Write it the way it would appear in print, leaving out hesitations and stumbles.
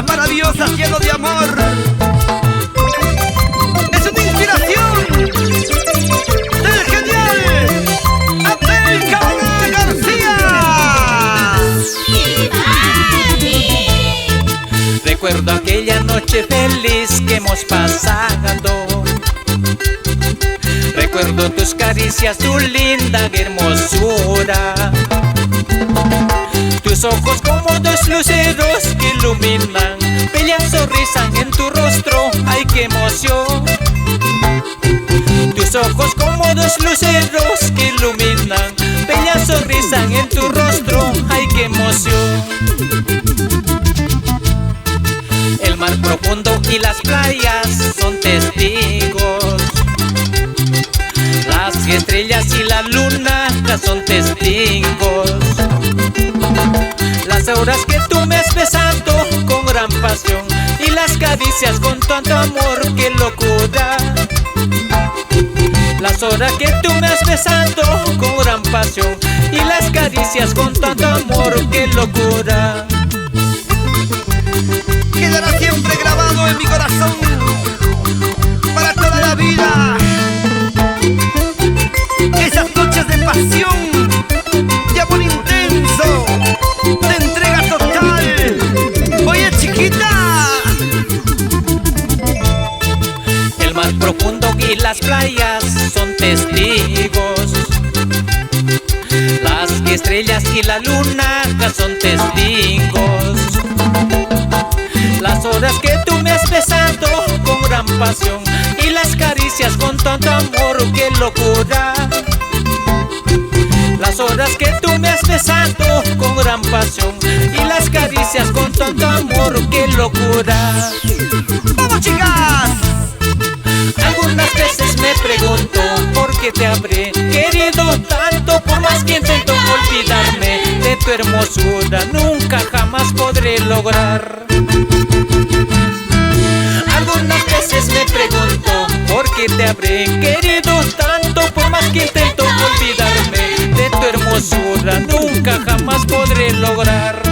maravillosas, lleno de amor. Es una inspiración del genial Abel Cabana García. Recuerdo aquella noche feliz que hemos pasado. Recuerdo tus caricias, tu linda hermosura. Tus ojos como dos luceros que iluminan, bella sonrisa en tu rostro, ay qué emoción. Tus ojos como dos luceros que iluminan, bella sonrisa en tu rostro, ay qué emoción. El mar profundo y las playas son testigos. Las estrellas y la luna son testigos. Las horas que tú me has besado con gran pasión y las caricias con tanto amor, qué locura. Las horas que tú me has besado con gran pasión y las caricias con tanto amor, qué locura. Quedará siempre grabado en mi corazón para toda la vida. Esas noches de pasión, de amor intenso, de entrega total. Oye, chiquita. El mar profundo y las playas son testigos. Las estrellas y la luna son testigos. Las horas que tú me has besado con gran pasión y las caricias con tanto amor, qué locura. Las horas que tú me has besado con gran pasión y las caricias con tanto amor, qué locura. ¡Vamos, chicas! Algunas veces me pregunto por qué te habré querido tanto. Por más que intento olvidarme de tu hermosura, nunca jamás podré lograr. Algunas veces me pregunto por qué te habré querido tanto. Por más que intento olvidarme de tu hermosura, nunca jamás podré lograr.